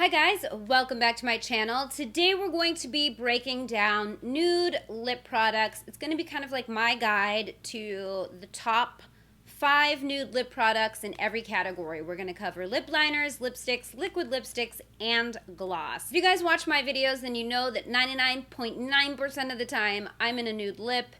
Hi guys, welcome back to my channel. Today we're going to be breaking down nude lip products. It's going to be kind of like my guide to the top 5 nude lip products in every category. We're going to cover lip liners, lipsticks, liquid lipsticks, and gloss. If you guys watch my videos, then you know that 99.9% of the time I'm in a nude lip.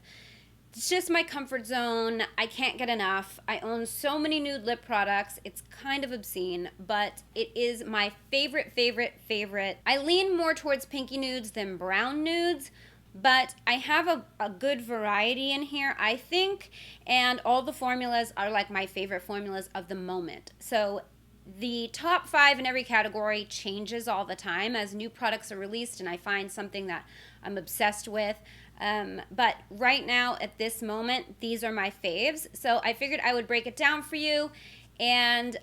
It's just my comfort zone. I can't get enough. I own so many nude lip products. It's kind of obscene, but it is my favorite. I lean more towards pinky nudes than brown nudes, but I have a good variety in here, I think, and all the formulas are like my favorite formulas of the moment. So the top 5 in every category changes all the time as new products are released and I find something that I'm obsessed with. But right now, at this moment, these are my faves. So I figured I would break it down for you and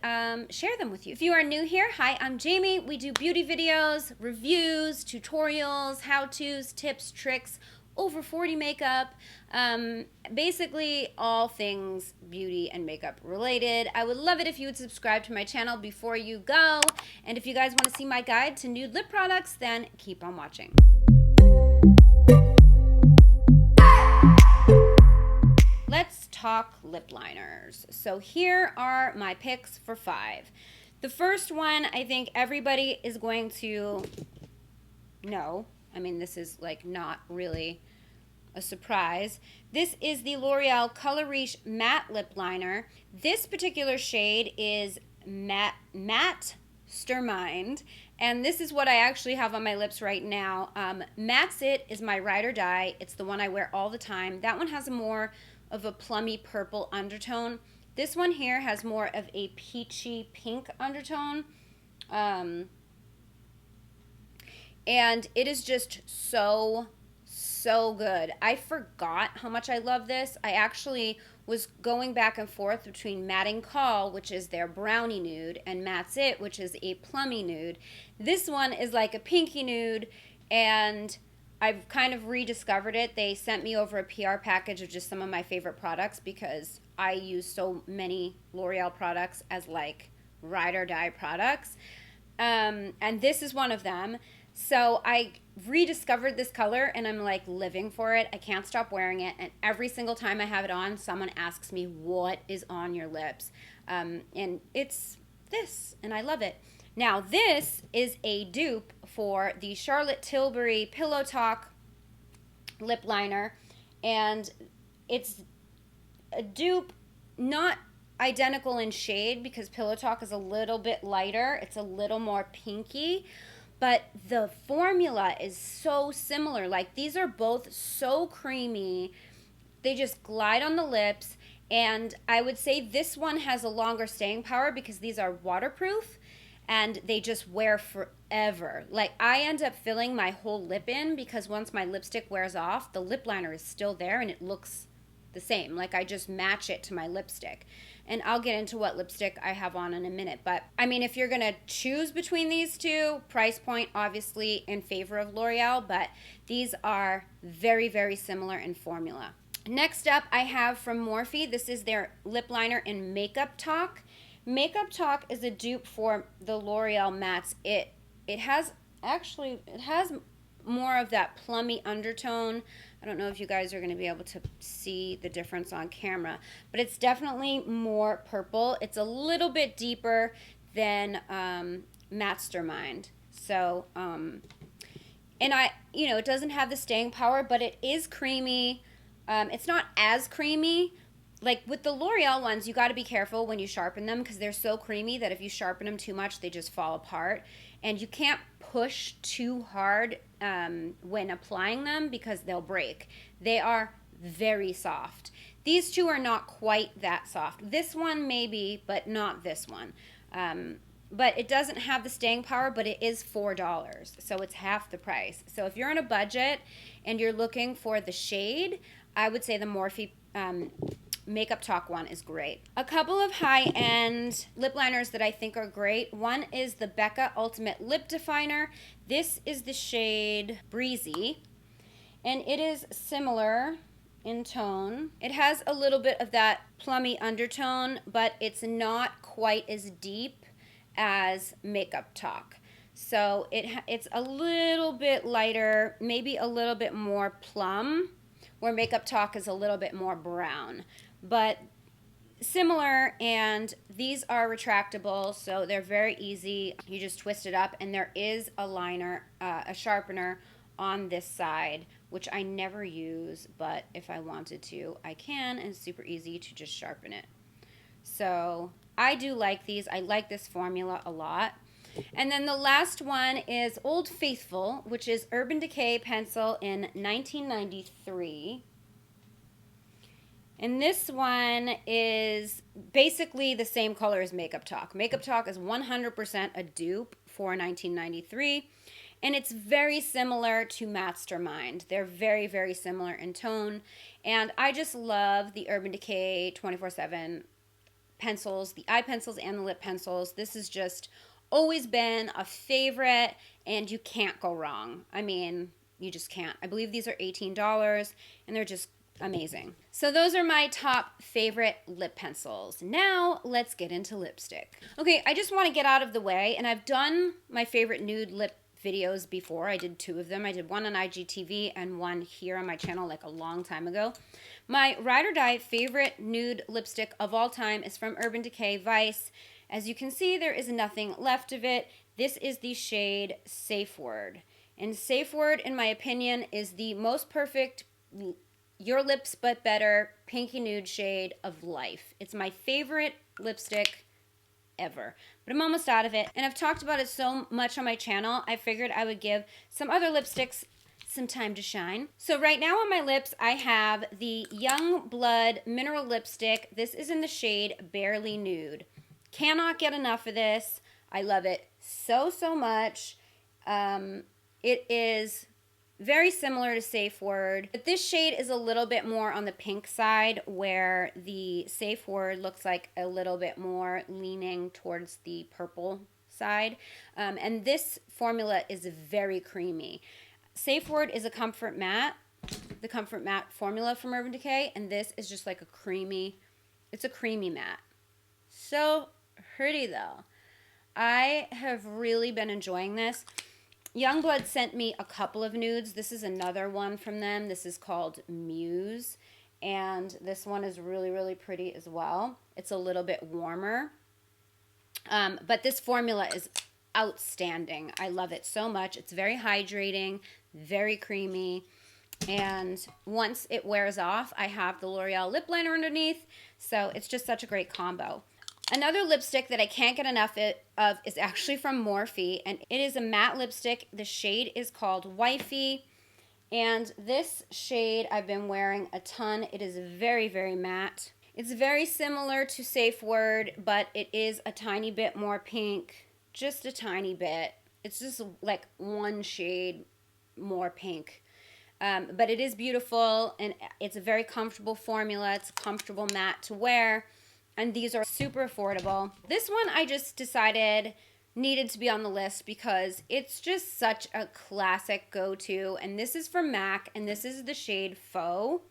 share them with you. If you are new here, hi, I'm Jamie. We do beauty videos, reviews, tutorials, how-tos, tips, tricks, over 40 makeup, basically all things beauty and makeup related. I would love it if you would subscribe to my channel before you go. And if you guys want to see my guide to nude lip products, then keep on watching. Let's talk lip liners. So here are my picks for 5. The first one, I think everybody is going to know. I mean, this is like not really a surprise. This is the L'Oreal Color Riche Matte Lip Liner. This particular shade is Matte Stermind, and this is what I actually have on my lips right now. Matte's It is my ride or die. It's the one I wear all the time. That one has a more of a plummy purple undertone. This one here has more of a peachy pink undertone. And it is just so good. I forgot how much I love this. I actually was going back and forth between Matte and Call, which is their brownie nude, and Matte's It, which is a plummy nude. This one is like a pinky nude, and I've kind of rediscovered it. They sent me over a PR package of just some of my favorite products because I use so many L'Oreal products as like ride or die products. And this is one of them. So I rediscovered this color and I'm like living for it. I can't stop wearing it. And every single time I have it on, someone asks me, what is on your lips? And it's this, and I love it. Now, this is a dupe for the Charlotte Tilbury Pillow Talk lip liner, and it's a dupe, not identical in shade because Pillow Talk is a little bit lighter. It's a little more pinky, but the formula is so similar. Like, these are both so creamy. They just glide on the lips, and I would say this one has a longer staying power because these are waterproof. And they just wear forever. Like, I end up filling my whole lip in because once my lipstick wears off, the lip liner is still there and it looks the same. Like, I just match it to my lipstick. And I'll get into what lipstick I have on in a minute. But, I mean, if you're going to choose between these two, price point, obviously, in favor of L'Oreal. But these are very similar in formula. Next up, I have from Morphe. This is their lip liner in Makeup Talk. Makeup Talk is a dupe for the L'Oreal Matte's It. It has more of that plummy undertone. I don't know if you guys are going to be able to see the difference on camera, but it's definitely more purple. It's a little bit deeper than Mastermind. So, and it doesn't have the staying power, but it is creamy. It's not as creamy. Like with the L'Oreal ones, you got to be careful when you sharpen them because they're so creamy that if you sharpen them too much, they just fall apart. And you can't push too hard when applying them because they'll break. They are very soft. These two are not quite that soft. This one maybe, but not this one. But it doesn't have the staying power, but it is $4, so it's half the price. So if you're on a budget and you're looking for the shade, I would say the Morphe Makeup Talk one is great. A couple of high-end lip liners that I think are great. One is the Becca Ultimate Lip Definer. This is the shade Breezy, and it is similar in tone. It has a little bit of that plummy undertone, but it's not quite as deep as Makeup Talk. So it's a little bit lighter, maybe a little bit more plum, where Makeup Talk is a little bit more brown. But similar, and these are retractable, so they're very easy. You just twist it up, and there is a liner, a sharpener on this side, which I never use, but if I wanted to, I can, and it's super easy to just sharpen it. So I do like these. I like this formula a lot. And then the last one is Old Faithful, which is Urban Decay pencil in 1993. And this one is basically the same color as Makeup Talk. Makeup Talk is 100% a dupe for 1993. And it's very similar to Mastermind. They're very, very similar in tone. And I just love the Urban Decay 24/7 pencils, the eye pencils and the lip pencils. This has just always been a favorite, and you can't go wrong. I mean, you just can't. I believe these are $18, and they're just amazing. So those are my top favorite lip pencils. Now let's get into lipstick. Okay, I just want to get out of the way, and I've done my favorite nude lip videos before. I did 2 of them. I did one on IGTV and one here on my channel like a long time ago. My ride or die favorite nude lipstick of all time is from Urban Decay Vice. As you can see, there is nothing left of it. This is the shade Safe Word. And Safe Word, in my opinion, is the most perfect Your Lips But Better pinky nude shade of life. It's my favorite lipstick ever. But I'm almost out of it, and I've talked about it so much on my channel, I figured I would give some other lipsticks some time to shine. So right now on my lips, I have the Young Blood Mineral Lipstick. This is in the shade Barely Nude. Cannot get enough of this. I love it so, so much. It is very similar to Safe Word, but this shade is a little bit more on the pink side, where the Safe Word looks like a little bit more leaning towards the purple side. And this formula is very creamy. Safe Word is a Comfort Matte, the Comfort Matte formula from Urban Decay, and this is just like a creamy, it's a creamy matte. So pretty though. I have really been enjoying this. Youngblood sent me a couple of nudes. This is another one from them. This is called Muse, and this one is really, really pretty as well. It's a little bit warmer, but this formula is outstanding. I love it so much. It's very hydrating, very creamy, and once it wears off, I have the L'Oreal lip liner underneath, so it's just such a great combo. Another lipstick that I can't get enough of is actually from Morphe, and it is a matte lipstick. The shade is called Wifey, and this shade I've been wearing a ton. It is very, very matte. It's very similar to Safe Word, but it is a tiny bit more pink, just a tiny bit. It's just like one shade more pink. But it is beautiful, and it's a very comfortable formula. It's a comfortable matte to wear. And these are super affordable. This one I just decided needed to be on the list because it's just such a classic go-to. And this is from MAC, and this is the shade Faux.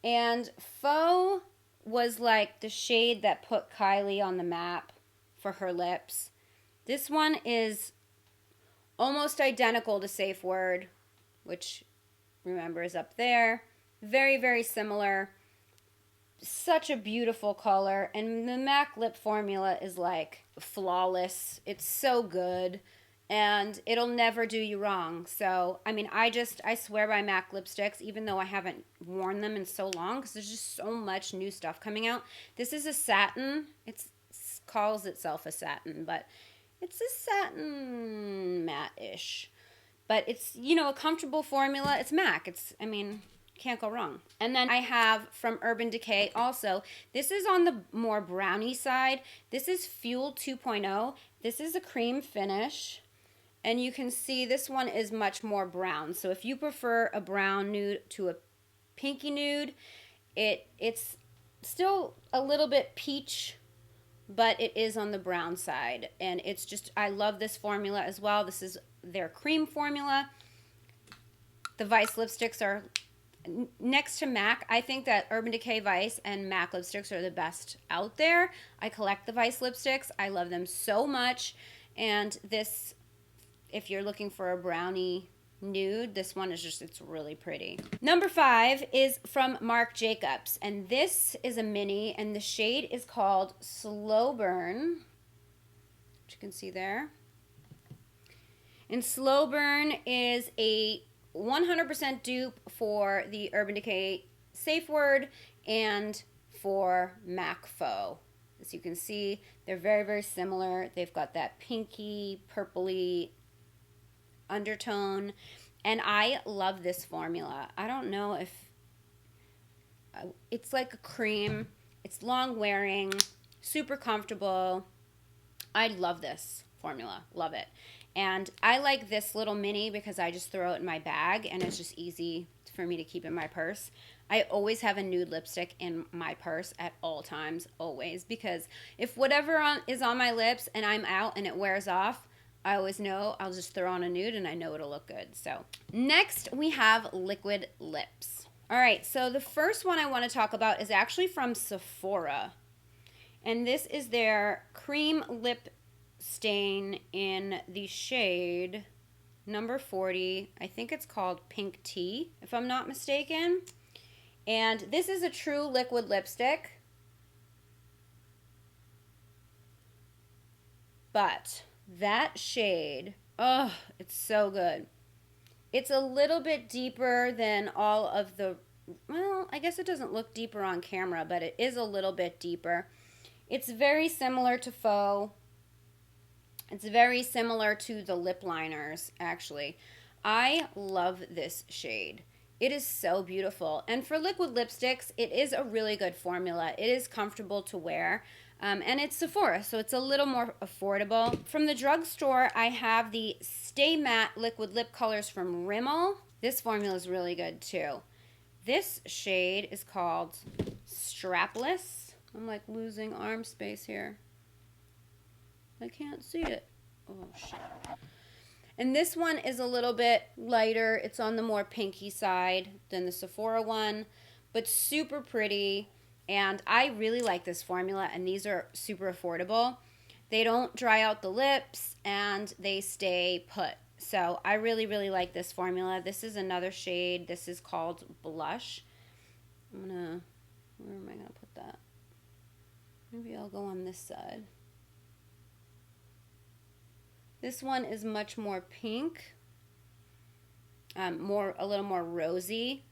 And Faux was like the shade that put Kylie on the map for her lips. This one is almost identical to Safe Word, which, remember, is up there. Very, very similar. Such a beautiful color, and the MAC lip formula is like flawless. It's so good, and it'll never do you wrong. So, I mean, I swear by MAC lipsticks, even though I haven't worn them in so long, because there's just so much new stuff coming out. This is a satin. It calls itself a satin, but it's a satin matte-ish. But it's, you know, a comfortable formula. It's MAC. I mean, can't go wrong. And then I have from Urban Decay also. This is on the more brownie side. This is Fuel 2.0. This is a cream finish. And you can see this one is much more brown. So if you prefer a brown nude to a pinky nude, it's still a little bit peach, but it is on the brown side. And it's just, I love this formula as well. This is their cream formula. The Vice lipsticks are next to MAC. I think that Urban Decay Vice and MAC lipsticks are the best out there. I collect the Vice lipsticks. I love them so much. And this if you're looking for a brownie nude, this one is just, it's really pretty. Number 5 is from Marc Jacobs, and this is a mini, and the shade is called Slow Burn, which you can see there. And Slow Burn is a 100% dupe for the Urban Decay Safe Word and for MAC Faux. As you can see, they're very, very similar. They've got that pinky, purpley undertone, and I love this formula. I don't know if it's like a cream. It's long wearing, super comfortable. I love this formula. Love it. And I like this little mini because I just throw it in my bag and it's just easy for me to keep in my purse. I always have a nude lipstick in my purse at all times, always, because if whatever is on my lips and I'm out and it wears off, I always know I'll just throw on a nude and I know it'll look good. So next we have liquid lips. All right, so the first one I want to talk about is actually from Sephora. And this is their cream lip stain in the shade number 40. I think it's called Pink Tea, if I'm not mistaken. And this is a true liquid lipstick. But that shade, oh, it's so good. It's a little bit deeper than all of the, well, I guess it doesn't look deeper on camera, but it is a little bit deeper. It's very similar to Faux. It's very similar to the lip liners, actually. I love this shade. It is so beautiful. And for liquid lipsticks, it is a really good formula. It is comfortable to wear. And it's Sephora, so it's a little more affordable. From the drugstore, I have the Stay Matte Liquid Lip Colors from Rimmel. This formula is really good, too. This shade is called Strapless. I'm like losing arm space here. I can't see it. Oh, shit. And this one is a little bit lighter. It's on the more pinky side than the Sephora one, but super pretty. And I really like this formula, and these are super affordable. They don't dry out the lips, and they stay put. So I really, really like this formula. This is another shade. This is called Blush. Where am I going to put that? Maybe I'll go on this side. This one is much more pink, a little more rosy.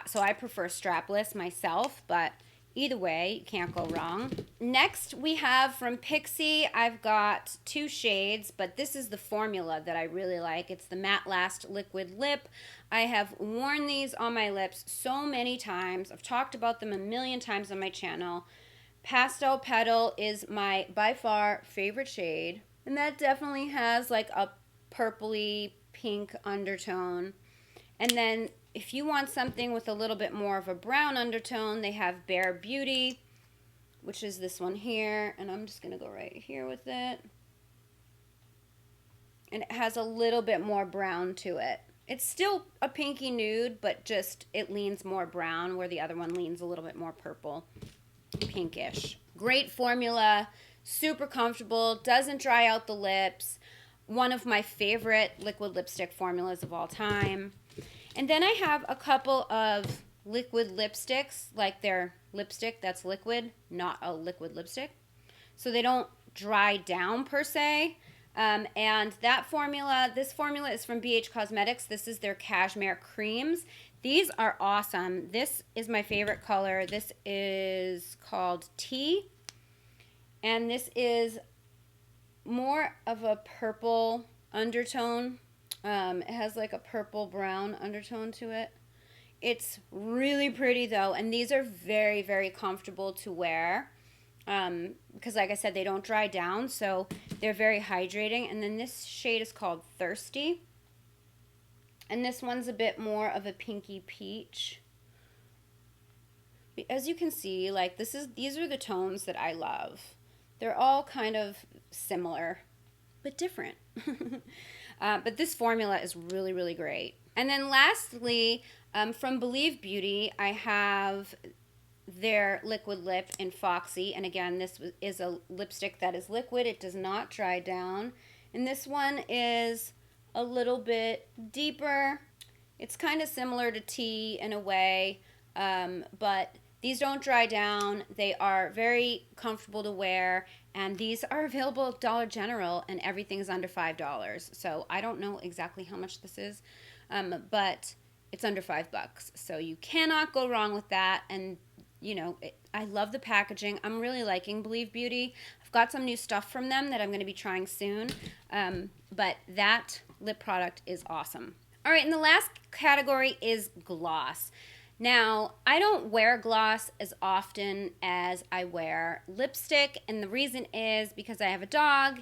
So I prefer strapless myself, but either way, you can't go wrong. Next, we have from Pixi. I've got 2 shades, but this is the formula that I really like. It's the Matte Last Liquid Lip. I have worn these on my lips so many times. I've talked about them a million times on my channel. Pastel Petal is my, by far, favorite shade. And that definitely has like a purpley pink undertone. And then if you want something with a little bit more of a brown undertone, they have Bare Beauty, which is this one here. And I'm just going to go right here with it. And it has a little bit more brown to it. It's still a pinky nude, but just it leans more brown, where the other one leans a little bit more purple, pinkish. Great formula. Super comfortable, doesn't dry out the lips. One of my favorite liquid lipstick formulas of all time. And then I have a couple of liquid lipsticks, like their lipstick that's liquid, not a liquid lipstick. So they don't dry down per se. And that formula, this formula is from BH Cosmetics. This is their Cashmere Creams. These are awesome. This is my favorite color. This is called Tea. And this is more of a purple undertone. It has like a purple-brown undertone to it. It's really pretty, though. And these are very, very comfortable to wear. Because, like I said, they don't dry down. So they're very hydrating. And then this shade is called Thirsty. And this one's a bit more of a pinky peach. As you can see, like these are the tones that I love. They're all kind of similar, but different. But this formula is really, really great. And then lastly, from Believe Beauty, I have their liquid lip in Foxy. And again, this is a lipstick that is liquid. It does not dry down. And this one is a little bit deeper. It's kind of similar to tea in a way, but these don't dry down. They are very comfortable to wear, and these are available at Dollar General, and everything is under $5. So I don't know exactly how much this is, but it's under $5. So you cannot go wrong with that. And you know, I love the packaging. I'm really liking Believe Beauty. I've got some new stuff from them that I'm going to be trying soon, but that lip product is awesome. All right, and the last category is gloss. Now, I don't wear gloss as often as I wear lipstick, and the reason is because I have a dog,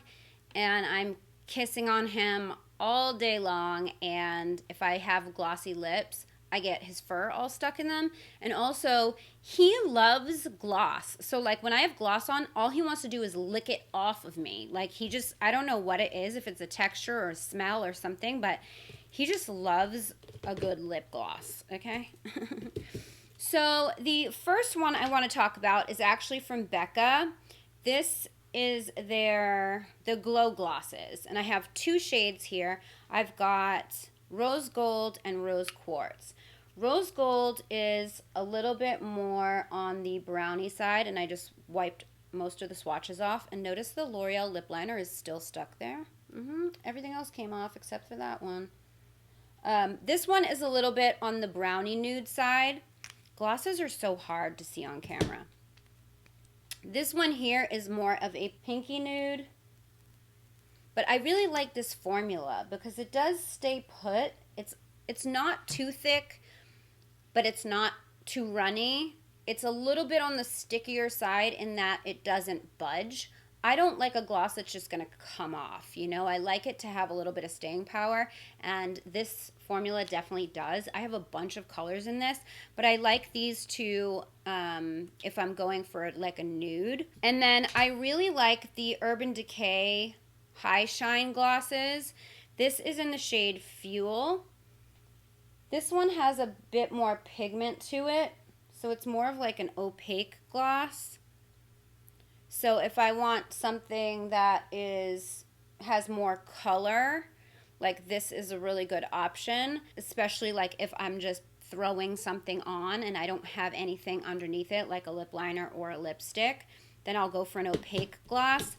and I'm kissing on him all day long, and if I have glossy lips, I get his fur all stuck in them. And also, he loves gloss. So, like, when I have gloss on, all he wants to do is lick it off of me. Like, he just, I don't know what it is, if it's a texture or a smell or something, but he just loves a good lip gloss, okay? So, the first one I want to talk about is actually from Becca. This is the Glow Glosses. And I have two shades here. I've got Rose Gold and Rose Quartz. Rose Gold is a little bit more on the brownie side, and I just wiped most of the swatches off. And notice the L'Oreal lip liner is still stuck there. Everything else came off except for that one. This one is a little bit on the brownie nude side. Glosses are so hard to see on camera. This one here is more of a pinky nude. But I really like this formula because it does stay put. It's not too thick, but it's not too runny. It's a little bit on the stickier side in that it doesn't budge. I don't like a gloss that's just going to come off, you know. I like it to have a little bit of staying power, and this formula definitely does. I have a bunch of colors in this, but I like these two if I'm going for like a nude. And then I really like the Urban Decay High Shine glosses. This is in the shade Fuel. This one has a bit more pigment to it, so it's more of like an opaque gloss. So if I want something that has more color, like this is a really good option, especially like if I'm just throwing something on and I don't have anything underneath it, like a lip liner or a lipstick, then I'll go for an opaque gloss.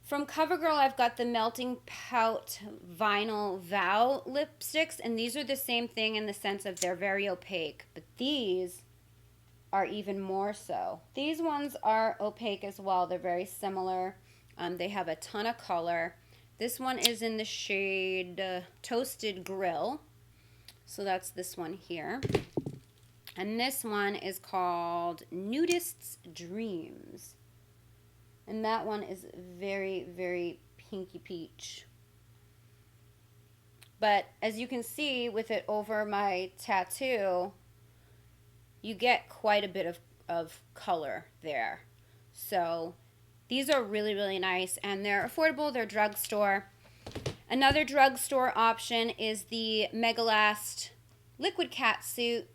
From CoverGirl, I've got the Melting Pout Vinyl Vow lipsticks, and these are the same thing in the sense of they're very opaque, but these are even more so. These ones are opaque as well. They're very similar. They have a ton of color. This one is in the shade Toasted Grill, so that's this one here. And this one is called Nudist's Dreams. And that one is very, very pinky peach. But as you can see with it over my tattoo, you get quite a bit of color there. So these are really, really nice, and they're affordable. They're drugstore. Another drugstore option is the Megalast Liquid Catsuit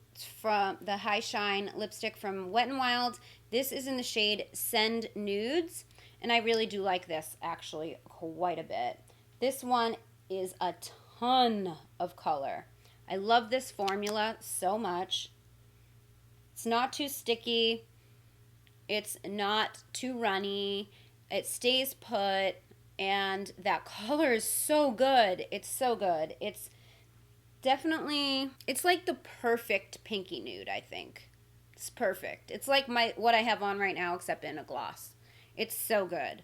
from the High Shine lipstick from Wet n Wild. This is in the shade Send Nudes, and I really do like this actually quite a bit. This one is a ton of color. I love this formula so much. It's not too sticky. It's not too runny. It stays put, and that color is so good. It's so good. It's definitely, it's like the perfect pinky nude, I think. It's perfect. It's like what I have on right now, except in a gloss. It's so good.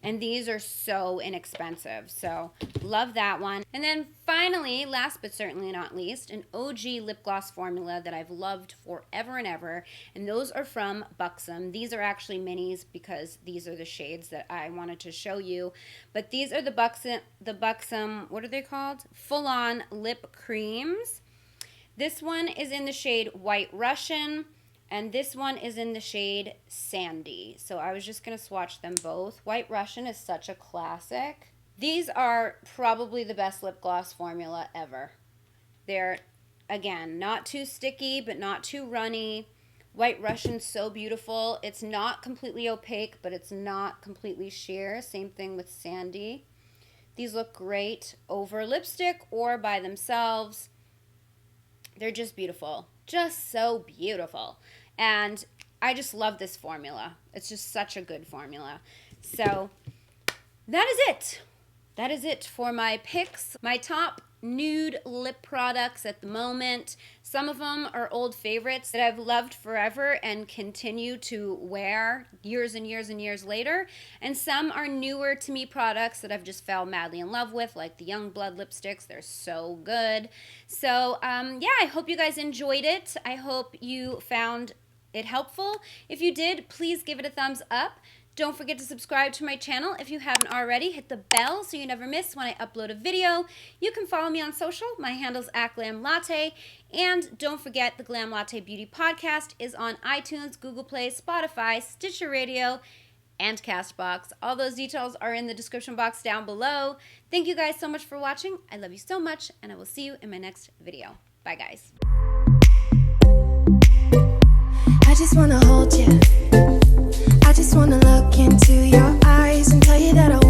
And these are so inexpensive. So love that one. And then finally, last but certainly not least, an OG lip gloss formula that I've loved forever and ever. And those are from Buxom. These are actually minis because these are the shades that I wanted to show you. But these are the Buxom, what are they called? Full On Lip Creams. This one is in the shade White Russian. And this one is in the shade Sandy. So I was just going to swatch them both. White Russian is such a classic. These are probably the best lip gloss formula ever. They're, again, not too sticky, but not too runny. White Russian's so beautiful. It's not completely opaque, but it's not completely sheer. Same thing with Sandy. These look great over lipstick or by themselves. They're just beautiful. Just so beautiful. And I just love this formula. It's just such a good formula. So that is it. That is it for my picks. My top nude lip products at the moment. Some of them are old favorites that I've loved forever and continue to wear years and years and years later. And some are newer to me products that I've just fell madly in love with, like the Youngblood lipsticks. They're so good. So yeah, I hope you guys enjoyed it. I hope you found it helpful. If you did, please give it a thumbs up. Don't forget to subscribe to my channel if you haven't already. Hit the bell so you never miss when I upload a video. You can follow me on social. My handle's @GLAMLATTE. And don't forget the Glam Latte Beauty Podcast is on iTunes, Google Play, Spotify, Stitcher Radio, and CastBox. All those details are in the description box down below. Thank you guys so much for watching. I love you so much, and I will see you in my next video. Bye, guys. I just wanna hold you. I just wanna look into your eyes and tell you that I